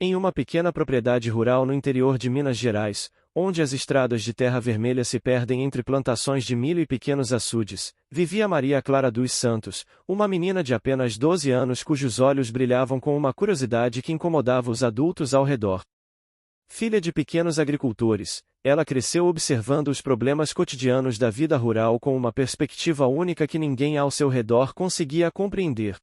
Em uma pequena propriedade rural no interior de Minas Gerais, onde as estradas de terra vermelha se perdem entre plantações de milho e pequenos açudes, vivia Maria Clara dos Santos, uma menina de apenas 12 anos cujos olhos brilhavam com uma curiosidade que incomodava os adultos ao redor. Filha de pequenos agricultores, ela cresceu observando os problemas cotidianos da vida rural com uma perspectiva única que ninguém ao seu redor conseguia compreender.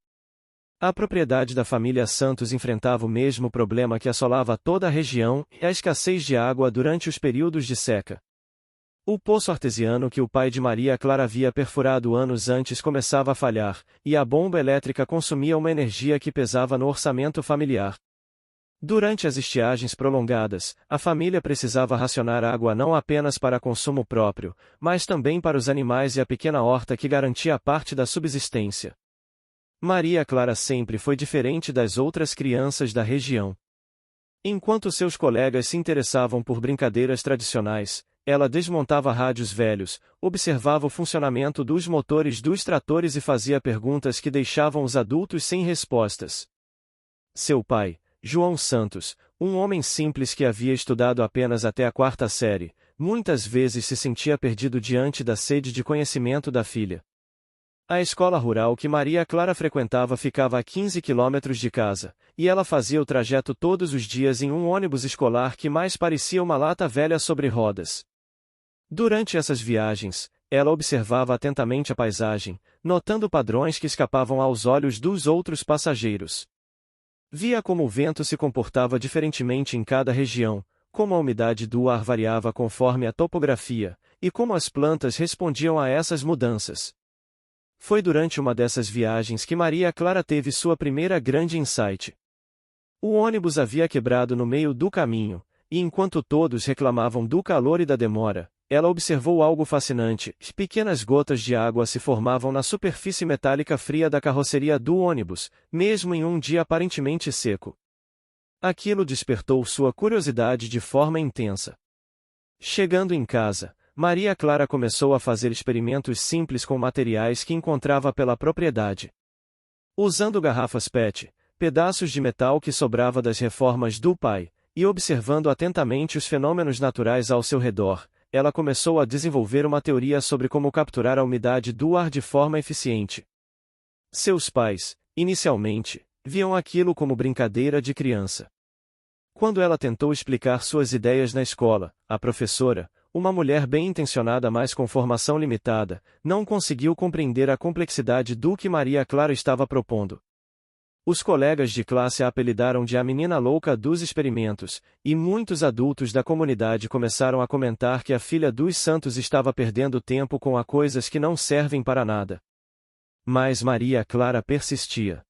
A propriedade da família Santos enfrentava o mesmo problema que assolava toda a região, a escassez de água durante os períodos de seca. O poço artesiano que o pai de Maria Clara havia perfurado anos antes começava a falhar, e a bomba elétrica consumia uma energia que pesava no orçamento familiar. Durante as estiagens prolongadas, a família precisava racionar água não apenas para consumo próprio, mas também para os animais e a pequena horta que garantia parte da subsistência. Maria Clara sempre foi diferente das outras crianças da região. Enquanto seus colegas se interessavam por brincadeiras tradicionais, ela desmontava rádios velhos, observava o funcionamento dos motores dos tratores e fazia perguntas que deixavam os adultos sem respostas. Seu pai, João Santos, um homem simples que havia estudado apenas até a 4ª série, muitas vezes se sentia perdido diante da sede de conhecimento da filha. A escola rural que Maria Clara frequentava ficava a 15 quilômetros de casa, e ela fazia o trajeto todos os dias em um ônibus escolar que mais parecia uma lata velha sobre rodas. Durante essas viagens, ela observava atentamente a paisagem, notando padrões que escapavam aos olhos dos outros passageiros. Via como o vento se comportava diferentemente em cada região, como a umidade do ar variava conforme a topografia, e como as plantas respondiam a essas mudanças. Foi durante uma dessas viagens que Maria Clara teve sua primeira grande insight. O ônibus havia quebrado no meio do caminho, e enquanto todos reclamavam do calor e da demora, ela observou algo fascinante: pequenas gotas de água se formavam na superfície metálica fria da carroceria do ônibus, mesmo em um dia aparentemente seco. Aquilo despertou sua curiosidade de forma intensa. Chegando em casa, Maria Clara começou a fazer experimentos simples com materiais que encontrava pela propriedade. Usando garrafas PET, pedaços de metal que sobrava das reformas do pai, e observando atentamente os fenômenos naturais ao seu redor, ela começou a desenvolver uma teoria sobre como capturar a umidade do ar de forma eficiente. Seus pais, inicialmente, viam aquilo como brincadeira de criança. Quando ela tentou explicar suas ideias na escola, a professora, uma mulher bem-intencionada mas com formação limitada, não conseguiu compreender a complexidade do que Maria Clara estava propondo. Os colegas de classe a apelidaram de a menina louca dos experimentos, e muitos adultos da comunidade começaram a comentar que a filha dos Santos estava perdendo tempo com coisas que não servem para nada. Mas Maria Clara persistia.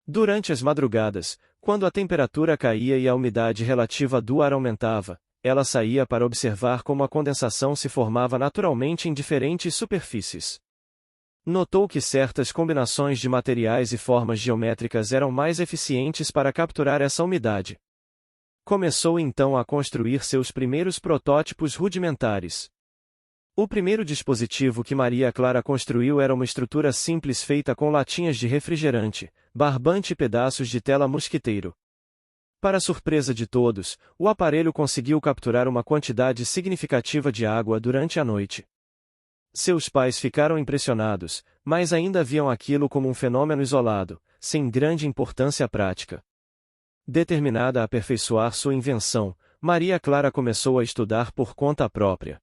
Durante as madrugadas, quando a temperatura caía e a umidade relativa do ar aumentava, ela saía para observar como a condensação se formava naturalmente em diferentes superfícies. Notou que certas combinações de materiais e formas geométricas eram mais eficientes para capturar essa umidade. Começou então a construir seus primeiros protótipos rudimentares. O primeiro dispositivo que Maria Clara construiu era uma estrutura simples feita com latinhas de refrigerante, barbante e pedaços de tela mosquiteiro. Para surpresa de todos, o aparelho conseguiu capturar uma quantidade significativa de água durante a noite. Seus pais ficaram impressionados, mas ainda viam aquilo como um fenômeno isolado, sem grande importância prática. Determinada a aperfeiçoar sua invenção, Maria Clara começou a estudar por conta própria.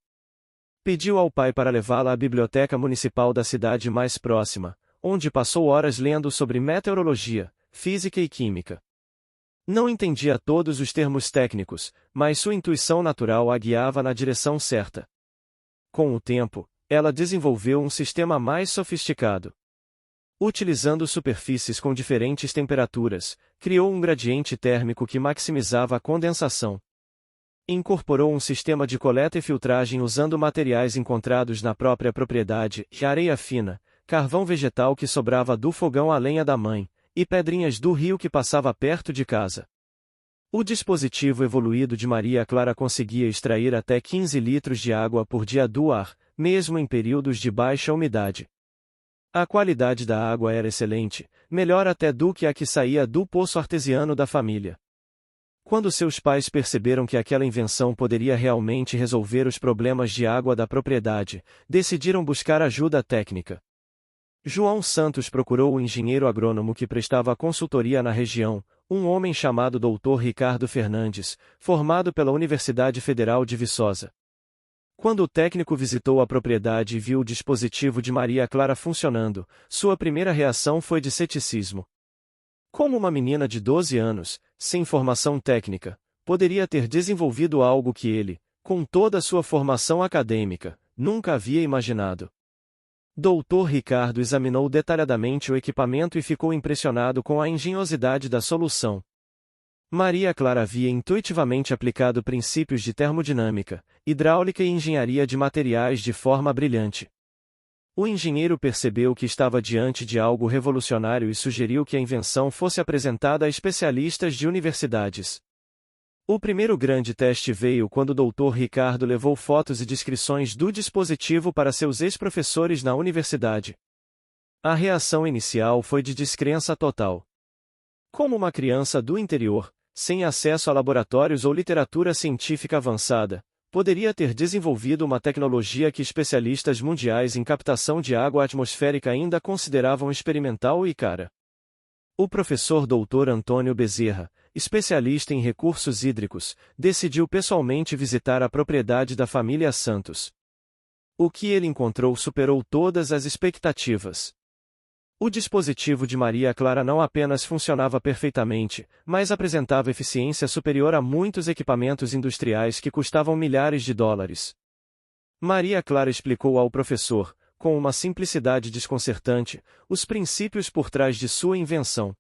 Pediu ao pai para levá-la à biblioteca municipal da cidade mais próxima, onde passou horas lendo sobre meteorologia, física e química. Não entendia todos os termos técnicos, mas sua intuição natural a guiava na direção certa. Com o tempo, ela desenvolveu um sistema mais sofisticado. Utilizando superfícies com diferentes temperaturas, criou um gradiente térmico que maximizava a condensação. Incorporou um sistema de coleta e filtragem usando materiais encontrados na própria propriedade, areia fina, carvão vegetal que sobrava do fogão a lenha da mãe, e pedrinhas do rio que passava perto de casa. O dispositivo evoluído de Maria Clara conseguia extrair até 15 litros de água por dia do ar, mesmo em períodos de baixa umidade. A qualidade da água era excelente, melhor até do que a que saía do poço artesiano da família. Quando seus pais perceberam que aquela invenção poderia realmente resolver os problemas de água da propriedade, decidiram buscar ajuda técnica. João Santos procurou o engenheiro agrônomo que prestava consultoria na região, um homem chamado Dr. Ricardo Fernandes, formado pela Universidade Federal de Viçosa. Quando o técnico visitou a propriedade e viu o dispositivo de Maria Clara funcionando, sua primeira reação foi de ceticismo. Como uma menina de 12 anos, sem formação técnica, poderia ter desenvolvido algo que ele, com toda a sua formação acadêmica, nunca havia imaginado? Dr. Ricardo examinou detalhadamente o equipamento e ficou impressionado com a engenhosidade da solução. Maria Clara havia intuitivamente aplicado princípios de termodinâmica, hidráulica e engenharia de materiais de forma brilhante. O engenheiro percebeu que estava diante de algo revolucionário e sugeriu que a invenção fosse apresentada a especialistas de universidades. O primeiro grande teste veio quando o Dr. Ricardo levou fotos e descrições do dispositivo para seus ex-professores na universidade. A reação inicial foi de descrença total. Como uma criança do interior, sem acesso a laboratórios ou literatura científica avançada, poderia ter desenvolvido uma tecnologia que especialistas mundiais em captação de água atmosférica ainda consideravam experimental e cara? O professor Dr. Antônio Bezerra, especialista em recursos hídricos, decidiu pessoalmente visitar a propriedade da família Santos. O que ele encontrou superou todas as expectativas. O dispositivo de Maria Clara não apenas funcionava perfeitamente, mas apresentava eficiência superior a muitos equipamentos industriais que custavam milhares de dólares. Maria Clara explicou ao professor, com uma simplicidade desconcertante, os princípios por trás de sua invenção.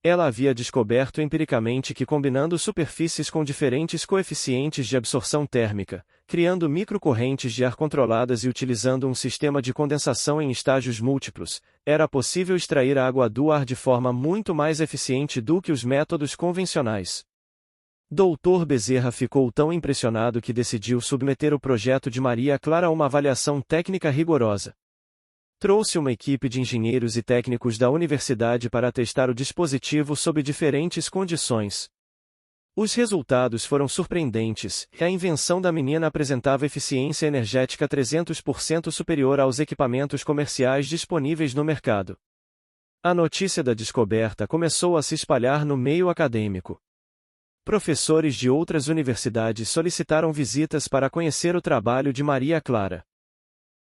Ela havia descoberto empiricamente que combinando superfícies com diferentes coeficientes de absorção térmica, criando microcorrentes de ar controladas e utilizando um sistema de condensação em estágios múltiplos, era possível extrair a água do ar de forma muito mais eficiente do que os métodos convencionais. Dr. Bezerra ficou tão impressionado que decidiu submeter o projeto de Maria Clara a uma avaliação técnica rigorosa. Trouxe uma equipe de engenheiros e técnicos da universidade para testar o dispositivo sob diferentes condições. Os resultados foram surpreendentes, e a invenção da menina apresentava eficiência energética 300% superior aos equipamentos comerciais disponíveis no mercado. A notícia da descoberta começou a se espalhar no meio acadêmico. Professores de outras universidades solicitaram visitas para conhecer o trabalho de Maria Clara.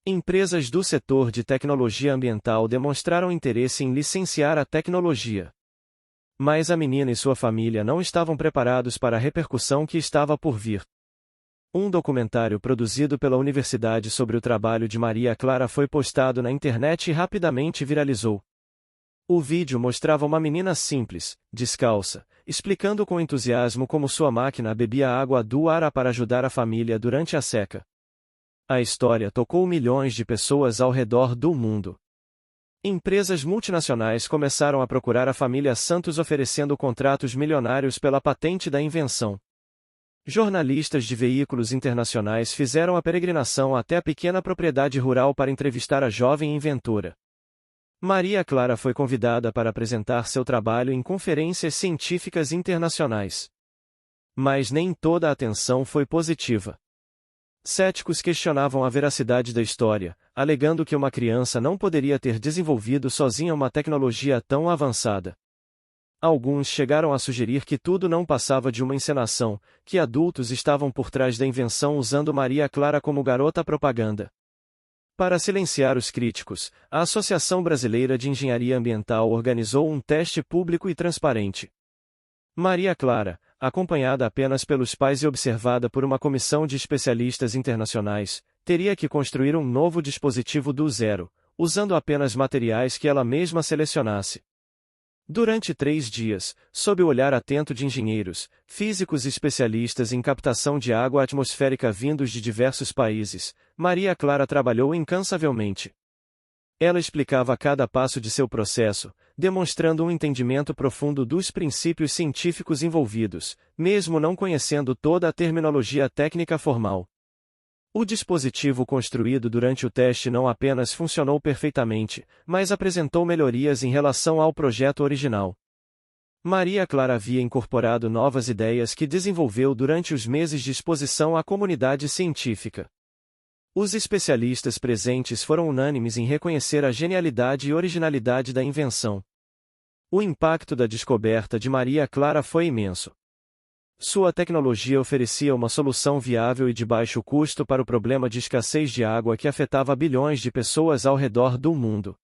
Empresas do setor de tecnologia ambiental demonstraram interesse em licenciar a tecnologia. Mas a menina e sua família não estavam preparados para a repercussão que estava por vir. Um documentário produzido pela universidade sobre o trabalho de Maria Clara foi postado na internet e rapidamente viralizou. O vídeo mostrava uma menina simples, descalça, explicando com entusiasmo como sua máquina bebia água do ar para ajudar a família durante a seca. A história tocou milhões de pessoas ao redor do mundo. Empresas multinacionais começaram a procurar a família Santos oferecendo contratos milionários pela patente da invenção. Jornalistas de veículos internacionais fizeram a peregrinação até a pequena propriedade rural para entrevistar a jovem inventora. Maria Clara foi convidada para apresentar seu trabalho em conferências científicas internacionais. Mas nem toda a atenção foi positiva. Céticos questionavam a veracidade da história, alegando que uma criança não poderia ter desenvolvido sozinha uma tecnologia tão avançada. Alguns chegaram a sugerir que tudo não passava de uma encenação, que adultos estavam por trás da invenção usando Maria Clara como garota propaganda. Para silenciar os críticos, a Associação Brasileira de Engenharia Ambiental organizou um teste público e transparente. Maria Clara, acompanhada apenas pelos pais e observada por uma comissão de especialistas internacionais, teria que construir um novo dispositivo do zero, usando apenas materiais que ela mesma selecionasse. Durante 3 dias, sob o olhar atento de engenheiros, físicos e especialistas em captação de água atmosférica vindos de diversos países, Maria Clara trabalhou incansavelmente. Ela explicava cada passo de seu processo, demonstrando um entendimento profundo dos princípios científicos envolvidos, mesmo não conhecendo toda a terminologia técnica formal. O dispositivo construído durante o teste não apenas funcionou perfeitamente, mas apresentou melhorias em relação ao projeto original. Maria Clara havia incorporado novas ideias que desenvolveu durante os meses de exposição à comunidade científica. Os especialistas presentes foram unânimes em reconhecer a genialidade e originalidade da invenção. O impacto da descoberta de Maria Clara foi imenso. Sua tecnologia oferecia uma solução viável e de baixo custo para o problema de escassez de água que afetava bilhões de pessoas ao redor do mundo.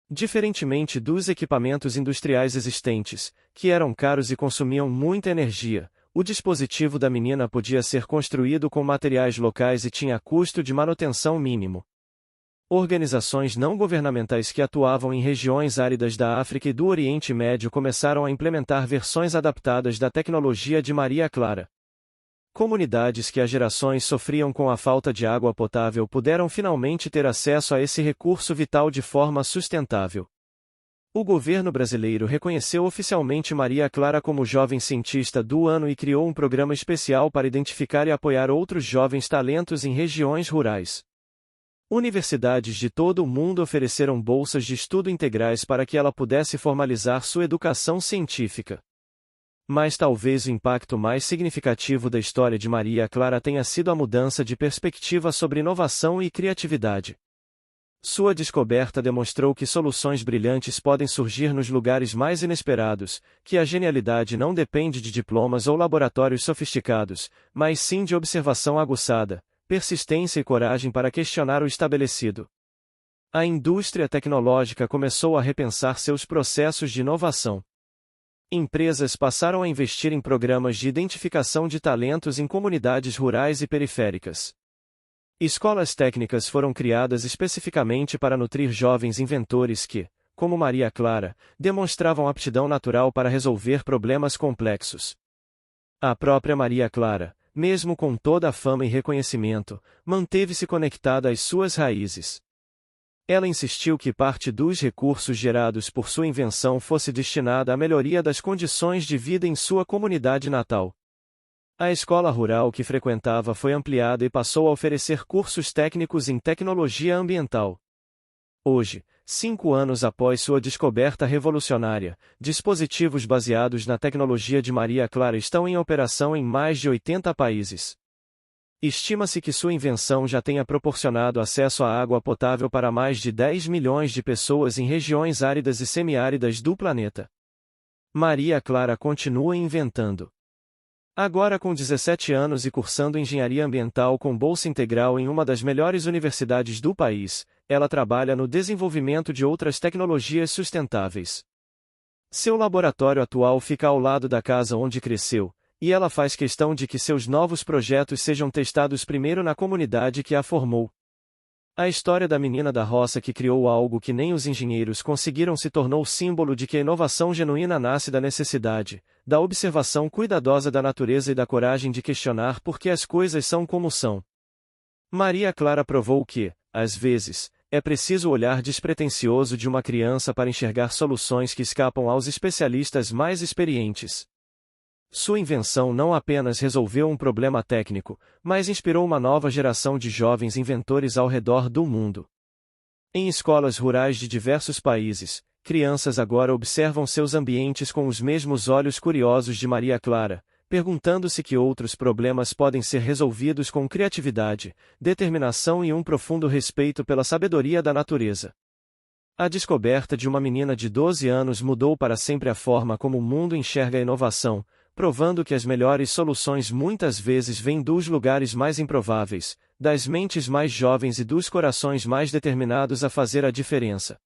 Diferentemente dos equipamentos industriais existentes, que eram caros e consumiam muita energia, o dispositivo da menina podia ser construído com materiais locais e tinha custo de manutenção mínimo. Organizações não governamentais que atuavam em regiões áridas da África e do Oriente Médio começaram a implementar versões adaptadas da tecnologia de Maria Clara. Comunidades que há gerações sofriam com a falta de água potável puderam finalmente ter acesso a esse recurso vital de forma sustentável. O governo brasileiro reconheceu oficialmente Maria Clara como jovem cientista do ano e criou um programa especial para identificar e apoiar outros jovens talentos em regiões rurais. Universidades de todo o mundo ofereceram bolsas de estudo integrais para que ela pudesse formalizar sua educação científica. Mas talvez o impacto mais significativo da história de Maria Clara tenha sido a mudança de perspectiva sobre inovação e criatividade. Sua descoberta demonstrou que soluções brilhantes podem surgir nos lugares mais inesperados, que a genialidade não depende de diplomas ou laboratórios sofisticados, mas sim de observação aguçada, persistência e coragem para questionar o estabelecido. A indústria tecnológica começou a repensar seus processos de inovação. Empresas passaram a investir em programas de identificação de talentos em comunidades rurais e periféricas. Escolas técnicas foram criadas especificamente para nutrir jovens inventores que, como Maria Clara, demonstravam aptidão natural para resolver problemas complexos. A própria Maria Clara, mesmo com toda a fama e reconhecimento, manteve-se conectada às suas raízes. Ela insistiu que parte dos recursos gerados por sua invenção fosse destinada à melhoria das condições de vida em sua comunidade natal. A escola rural que frequentava foi ampliada e passou a oferecer cursos técnicos em tecnologia ambiental. Hoje, 5 anos após sua descoberta revolucionária, dispositivos baseados na tecnologia de Maria Clara estão em operação em mais de 80 países. Estima-se que sua invenção já tenha proporcionado acesso à água potável para mais de 10 milhões de pessoas em regiões áridas e semiáridas do planeta. Maria Clara continua inventando. Agora com 17 anos e cursando engenharia ambiental com bolsa integral em uma das melhores universidades do país, ela trabalha no desenvolvimento de outras tecnologias sustentáveis. Seu laboratório atual fica ao lado da casa onde cresceu, e ela faz questão de que seus novos projetos sejam testados primeiro na comunidade que a formou. A história da menina da roça que criou algo que nem os engenheiros conseguiram se tornou símbolo de que a inovação genuína nasce da necessidade, da observação cuidadosa da natureza e da coragem de questionar por que as coisas são como são. Maria Clara provou que, às vezes, é preciso o olhar despretensioso de uma criança para enxergar soluções que escapam aos especialistas mais experientes. Sua invenção não apenas resolveu um problema técnico, mas inspirou uma nova geração de jovens inventores ao redor do mundo. Em escolas rurais de diversos países, crianças agora observam seus ambientes com os mesmos olhos curiosos de Maria Clara, perguntando-se que outros problemas podem ser resolvidos com criatividade, determinação e um profundo respeito pela sabedoria da natureza. A descoberta de uma menina de 12 anos mudou para sempre a forma como o mundo enxerga a inovação, provando que as melhores soluções muitas vezes vêm dos lugares mais improváveis, das mentes mais jovens e dos corações mais determinados a fazer a diferença.